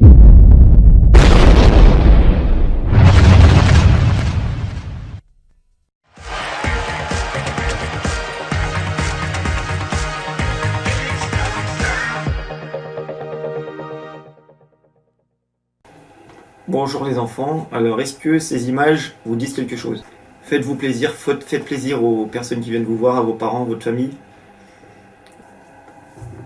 Bonjour les enfants, alors est-ce que ces images vous disent quelque chose? Faites-vous plaisir, faites plaisir aux personnes qui viennent vous voir, à vos parents, à votre famille.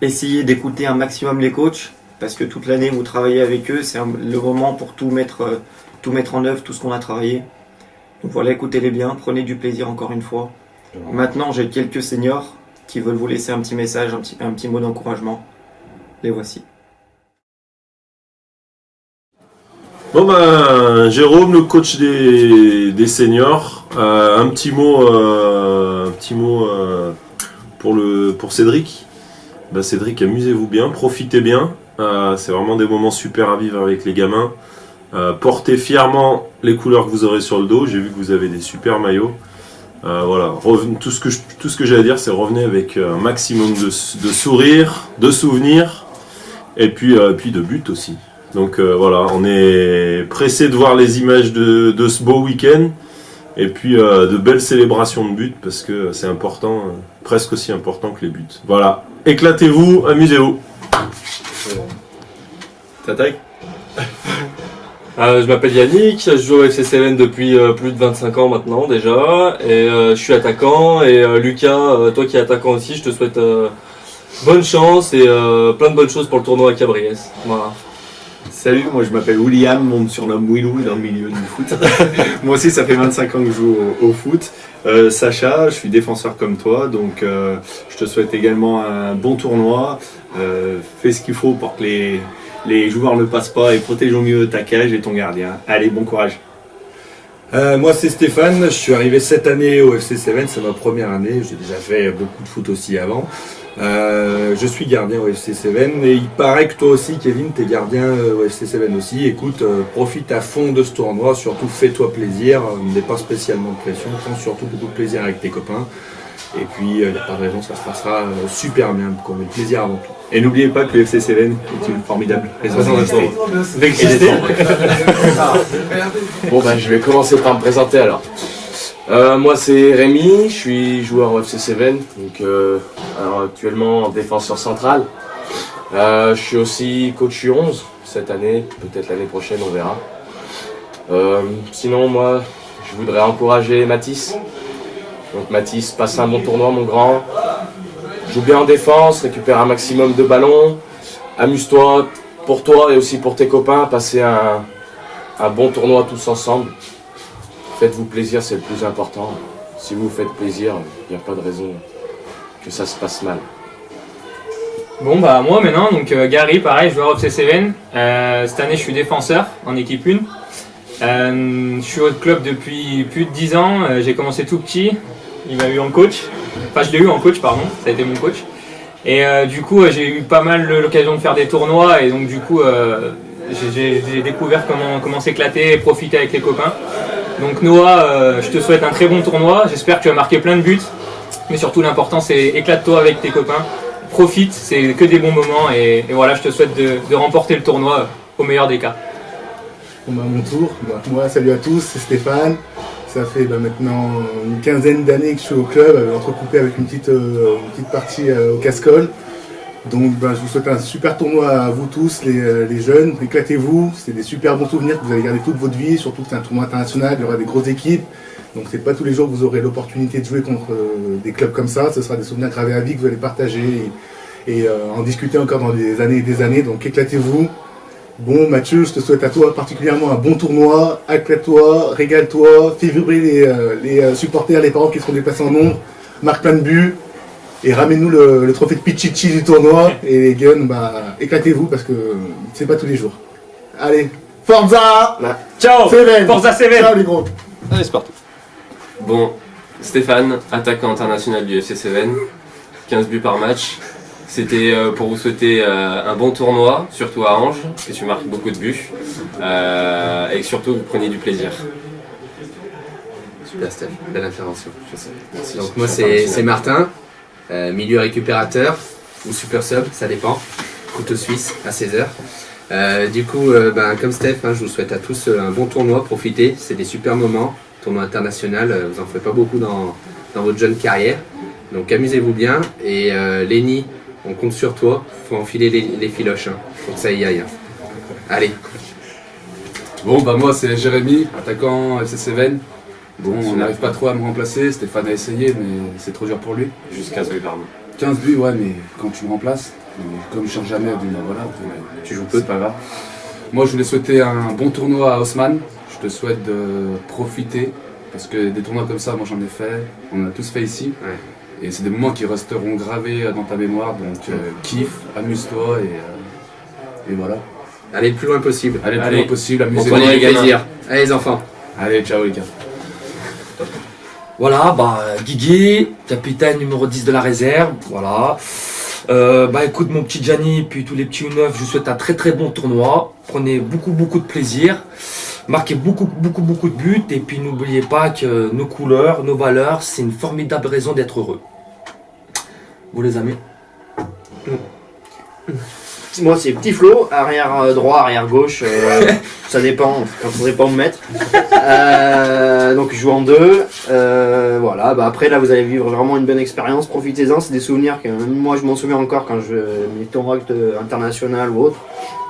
Essayez d'écouter un maximum les coachs, parce que toute l'année vous travaillez avec eux, c'est le moment pour tout mettre en œuvre, tout ce qu'on a travaillé. Donc voilà, écoutez-les bien, prenez du plaisir encore une fois. Maintenant j'ai quelques seniors qui veulent vous laisser un petit message, un petit mot d'encouragement. Les voici. Bon ben, Jérôme, le coach des seniors, un petit mot pour Cédric. Ben Cédric, amusez-vous bien, profitez bien. C'est vraiment des moments super à vivre avec les gamins. Portez fièrement les couleurs que vous aurez sur le dos. J'ai vu que vous avez des super maillots. Voilà, tout ce que j'ai à dire, c'est revenez avec un maximum de sourire, de souvenirs, et puis de buts aussi. Donc voilà, on est pressé de voir les images de ce beau week-end et puis de belles célébrations de buts parce que c'est important, presque aussi important que les buts. Voilà, éclatez-vous, amusez-vous. T'attaques? Je m'appelle Yannick, je joue au FC Seven depuis plus de 25 ans maintenant déjà et je suis attaquant et Lucas, toi qui es attaquant aussi, je te souhaite bonne chance et plein de bonnes choses pour le tournoi à Cabriès. Voilà. Salut, moi je m'appelle William, on me surnomme Willou dans le milieu du foot. Moi aussi ça fait 25 ans que je joue au foot. Sacha, je suis défenseur comme toi, donc je te souhaite également un bon tournoi. Fais ce qu'il faut pour que les joueurs ne passent pas et protège au mieux ta cage et ton gardien. Allez, bon courage. Moi c'est Stéphane, je suis arrivé cette année au FC Seven, c'est ma première année, j'ai déjà fait beaucoup de foot aussi avant. Je suis gardien au FC Seven et il paraît que toi aussi Kevin, t'es gardien au FC Seven aussi. Écoute, profite à fond de ce tournoi, surtout fais-toi plaisir, n'aie pas spécialement de pression, prends surtout beaucoup de plaisir avec tes copains. Et puis il n'y a pas de raison, ça se passera super bien, qu'on ait le plaisir avant tout. Et n'oubliez pas que le FC Seven est une formidable raison d'exister. Bon ben je vais commencer par me présenter alors. Moi c'est Rémi, je suis joueur au FC Seven, donc alors, actuellement défenseur central. Je suis aussi coach U11 cette année, peut-être l'année prochaine on verra. Sinon moi je voudrais encourager Mathis. Donc Mathis, passe un bon tournoi mon grand. Joue bien en défense, récupère un maximum de ballons. Amuse-toi pour toi et aussi pour tes copains, passez un bon tournoi tous ensemble. Faites-vous plaisir, c'est le plus important. Si vous vous faites plaisir, il n'y a pas de raison que ça se passe mal. Bon bah moi maintenant, donc Gary, pareil, joueur au FC Seven. Cette année je suis défenseur en équipe 1. Je suis au club depuis plus de 10 ans, j'ai commencé tout petit, il m'a eu en coach, enfin je l'ai eu en coach pardon, ça a été mon coach. Et du coup j'ai eu pas mal l'occasion de faire des tournois et donc du coup j'ai découvert comment s'éclater et profiter avec les copains. Donc Noah, je te souhaite un très bon tournoi, j'espère que tu vas marquer plein de buts, mais surtout l'important c'est éclate-toi avec tes copains, profite, c'est que des bons moments et voilà, je te souhaite de remporter le tournoi au meilleur des cas. Bon bah, mon tour, moi salut à tous, c'est Stéphane. Ça fait maintenant une quinzaine d'années que je suis au club, entrecoupé avec une petite partie au Cascol. Donc je vous souhaite un super tournoi à vous tous, les jeunes, éclatez-vous, c'est des super bons souvenirs que vous allez garder toute votre vie, surtout que c'est un tournoi international, il y aura des grosses équipes. Donc c'est pas tous les jours que vous aurez l'opportunité de jouer contre des clubs comme ça, ce sera des souvenirs gravés à vie que vous allez partager et en discuter encore dans des années et des années, donc éclatez-vous. Bon Mathieu, je te souhaite à toi particulièrement un bon tournoi, éclate-toi, régale-toi, fais vibrer les supporters, les parents qui seront déplacés en nombre, marque plein de buts et ramène-nous le trophée de Pichichi du tournoi et les guns, éclatez-vous parce que c'est pas tous les jours. Allez, Forza! Ciao! Seven. Forza Seven! Ciao les gros! Allez c'est parti. Bon, Stéphane, attaquant international du FC Seven, 15 buts par match. C'était pour vous souhaiter un bon tournoi, surtout à Ange, que tu marques beaucoup de buts, et que surtout vous preniez du plaisir. Super Steph, belle intervention, je sais. Merci. Donc moi c'est Martin, milieu récupérateur ou super sub, ça dépend, couteau suisse à 16h. Du coup, comme Steph, je vous souhaite à tous un bon tournoi, profitez, c'est des super moments. Tournoi international, vous en ferez pas beaucoup dans votre jeune carrière. Donc amusez-vous bien et Lenny, on compte sur toi, faut enfiler les filoches, faut que ça y aille. Allez. Bon moi c'est Jérémy, attaquant FC Seven. Bon, on n'arrive pas trop à me remplacer, Stéphane a essayé mais c'est trop dur pour lui. Juste 15 buts par mois. 15 buts ouais mais quand tu me remplaces, comme je change jamais, voilà, tu joues peu, c'est pas grave. Moi je voulais souhaiter un bon tournoi à Haussmann, je te souhaite de profiter, parce que des tournois comme ça, moi j'en ai fait, on a tous fait ici. Ouais. Et c'est des moments qui resteront gravés dans ta mémoire, donc kiffe, amuse-toi et voilà. Allez le plus loin possible. Allez le plus loin possible, amusez-vous. Prenez du plaisir. Allez les enfants. Allez, ciao les gars. Voilà, Guigui, capitaine numéro 10 de la réserve, voilà. Écoute mon petit Gianni, puis tous les petits U9, je vous souhaite un très très bon tournoi. Prenez beaucoup de plaisir. Marquez beaucoup de buts. Et puis n'oubliez pas que nos couleurs, nos valeurs, c'est une formidable raison d'être heureux. Vous les amis? Moi c'est Petit Flo, arrière droit, arrière gauche, ça dépend quand on sait pas où me mettre. Donc je joue en deux. Voilà, après là vous allez vivre vraiment une bonne expérience, profitez-en, c'est des souvenirs que même moi je m'en souviens encore quand je mes tournois international ou autre.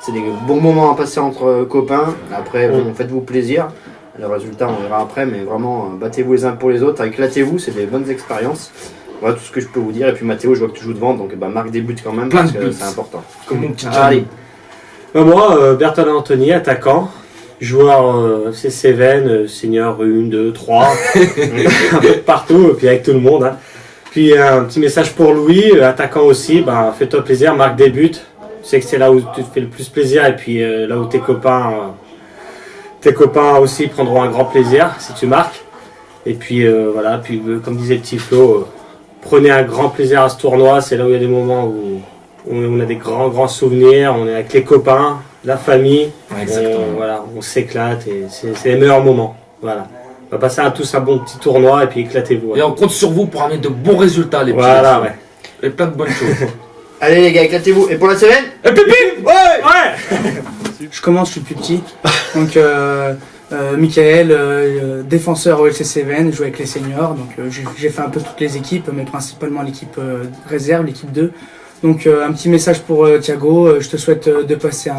C'est des bons moments à passer entre copains. Après faites-vous plaisir. Le résultat on verra après, mais vraiment battez-vous les uns pour les autres, éclatez-vous, c'est des bonnes expériences. Voilà tout ce que je peux vous dire. Et puis Mathéo, je vois que tu joues devant, donc marque des buts quand même, parce que c'est important. Comme mon petit Allez. Moi, Bertolin Anthony, attaquant, joueur FC Seven, senior 1, 2, 3, un peu de partout, et puis avec tout le monde. Puis un petit message pour Louis, attaquant aussi, fais-toi plaisir, marque des buts. Tu sais que c'est là où tu te fais le plus plaisir, et puis là où tes copains aussi prendront un grand plaisir si tu marques. Et puis comme disait le petit Flo, prenez un grand plaisir à ce tournoi, c'est là où il y a des moments où on a des grands souvenirs, on est avec les copains, la famille, on s'éclate et c'est les meilleurs moments. Voilà. On va passer à tous un bon petit tournoi et puis éclatez-vous. Et on compte sur vous pour amener de bons résultats les petits. Voilà, ouais. Et plein de bonnes choses. Allez les gars, éclatez-vous. Et pour la semaine? Et pipi! Ouais! Je commence, je suis plus petit. Donc Michael, défenseur au FC Seven, joue avec les seniors. Donc j'ai fait un peu toutes les équipes, mais principalement l'équipe réserve, l'équipe 2. Donc un petit message pour Thiago, je te souhaite de passer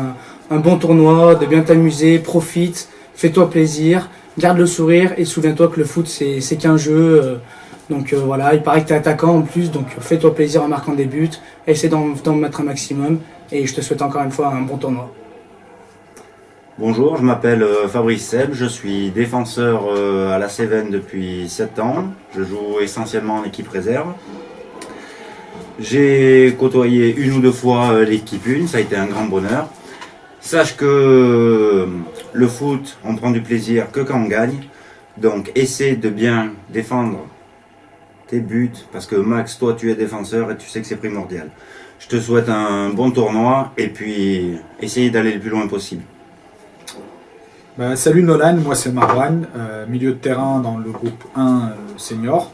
un bon tournoi, de bien t'amuser, profite, fais-toi plaisir, garde le sourire et souviens-toi que le foot c'est qu'un jeu. Donc voilà, il paraît que tu es attaquant en plus, donc fais-toi plaisir en marquant des buts, essaie d'en mettre un maximum et je te souhaite encore une fois un bon tournoi. Bonjour, je m'appelle Fabrice Seb, je suis défenseur à la Seven depuis 7 ans. Je joue essentiellement en équipe réserve. J'ai côtoyé une ou deux fois l'équipe 1, ça a été un grand bonheur. Sache que le foot, on prend du plaisir que quand on gagne. Donc essaie de bien défendre tes buts, parce que Max, toi tu es défenseur et tu sais que c'est primordial. Je te souhaite un bon tournoi et puis essaye d'aller le plus loin possible. Salut Nolan, moi c'est Marwan, milieu de terrain dans le groupe 1 senior.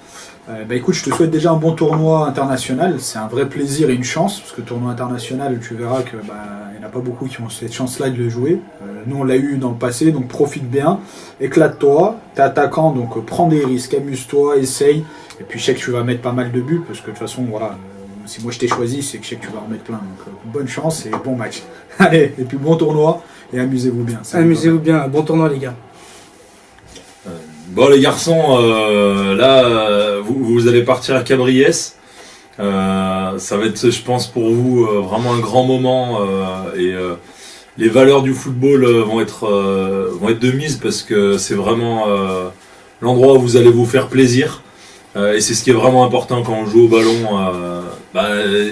Écoute, je te souhaite déjà un bon tournoi international, c'est un vrai plaisir et une chance, parce que tournoi international, tu verras que il n'y en a pas beaucoup qui ont cette chance-là de le jouer. Nous on l'a eu dans le passé, donc profite bien, éclate-toi, t'es attaquant, donc prends des risques, amuse-toi, essaye, et puis je sais que tu vas mettre pas mal de buts, parce que de toute façon, voilà, si moi je t'ai choisi, c'est que je sais que tu vas en mettre plein, donc bonne chance et bon match. Allez, et puis bon tournoi, et amusez-vous bien. Amusez-vous bien, bon tournoi les gars. Bon les garçons, vous allez partir à Cabriès. Ça va être, je pense, pour vous vraiment un grand moment et les valeurs du football vont être de mise parce que c'est vraiment l'endroit où vous allez vous faire plaisir et c'est ce qui est vraiment important quand on joue au ballon.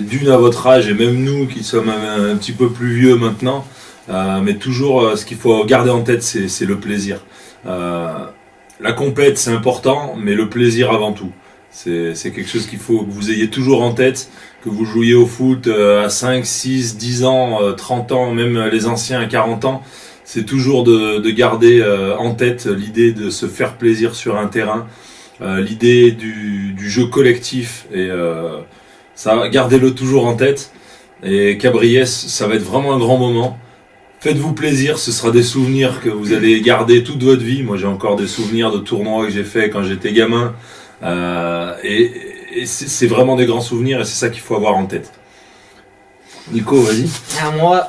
D'une à votre âge et même nous qui sommes un petit peu plus vieux maintenant, mais toujours ce qu'il faut garder en tête c'est le plaisir. La compète c'est important, mais le plaisir avant tout. C'est quelque chose qu'il faut que vous ayez toujours en tête, que vous jouiez au foot à 5, 6, 10 ans, 30 ans, même les anciens à 40 ans. C'est toujours de garder en tête l'idée de se faire plaisir sur un terrain, l'idée du jeu collectif, et ça, gardez-le toujours en tête. Et Cabriès, ça va être vraiment un grand moment. Faites-vous plaisir, ce sera des souvenirs que vous allez garder toute votre vie. Moi, j'ai encore des souvenirs de tournois que j'ai fait quand j'étais gamin. Et c'est vraiment des grands souvenirs et c'est ça qu'il faut avoir en tête. Nico, vas-y. Moi,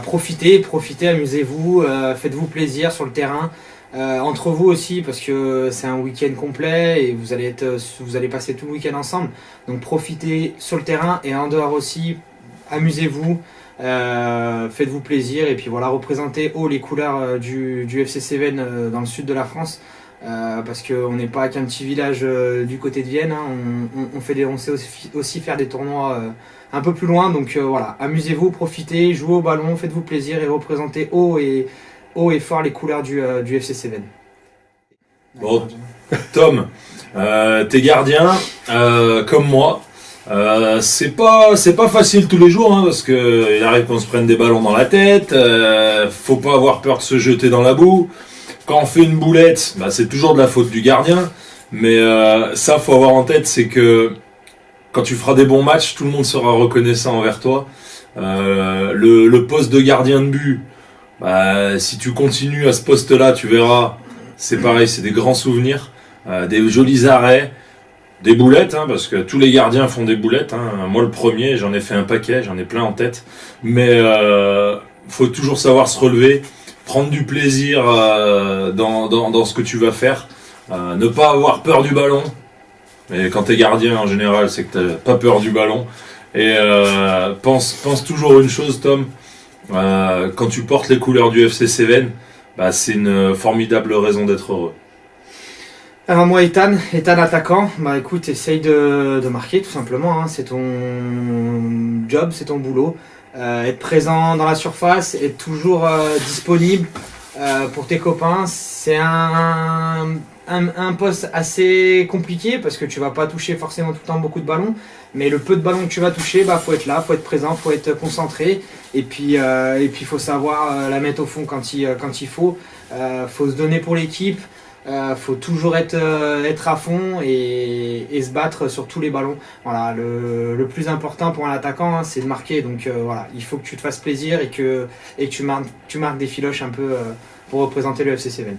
profitez, amusez-vous, faites-vous plaisir sur le terrain. Entre vous aussi, parce que c'est un week-end complet et vous allez passer tout le week-end ensemble. Donc profitez sur le terrain et en dehors aussi, amusez-vous, faites-vous plaisir et puis voilà, représentez haut les couleurs du FC Cévennes dans le sud de la France. Parce qu'on n'est pas qu'un petit village du côté de Vienne, hein. On sait aussi faire des tournois un peu plus loin. Donc voilà, amusez-vous, profitez, jouez au ballon, faites-vous plaisir et représentez haut et fort les couleurs du FC Cévennes. Bon, Tom, t'es gardien comme moi. C'est pas facile tous les jours, hein, parce que il arrive qu'on se prenne des ballons dans la tête. Faut pas avoir peur de se jeter dans la boue. Quand on fait une boulette, c'est toujours de la faute du gardien. Mais ça, faut avoir en tête, c'est que quand tu feras des bons matchs, tout le monde sera reconnaissant envers toi. Le poste de gardien de but, si tu continues à ce poste-là, tu verras, c'est pareil, c'est des grands souvenirs, des jolis arrêts, des boulettes, hein, parce que tous les gardiens font des boulettes. Hein. Moi, le premier, j'en ai fait un paquet, j'en ai plein en tête. Mais faut toujours savoir se relever, prendre du plaisir dans ce que tu vas faire, ne pas avoir peur du ballon. Et quand t'es gardien, en général, c'est que t'as pas peur du ballon. Et pense toujours une chose, Tom. Quand tu portes les couleurs du FC Cévennes, c'est une formidable raison d'être heureux. Alors moi, Ethan attaquant, écoute, essaye de marquer tout simplement, hein. C'est ton job, c'est ton boulot. Être présent dans la surface, être toujours disponible pour tes copains, c'est un poste assez compliqué parce que tu vas pas toucher forcément tout le temps beaucoup de ballons, mais le peu de ballons que tu vas toucher, faut être là, faut être présent, faut être concentré et puis faut savoir la mettre au fond quand il faut. Faut se donner pour l'équipe. Faut toujours être à fond et se battre sur tous les ballons. Voilà, le plus important pour un attaquant, hein, c'est de marquer. Donc voilà, il faut que tu te fasses plaisir et que tu marques des filoches un peu pour représenter le FC Cévennes.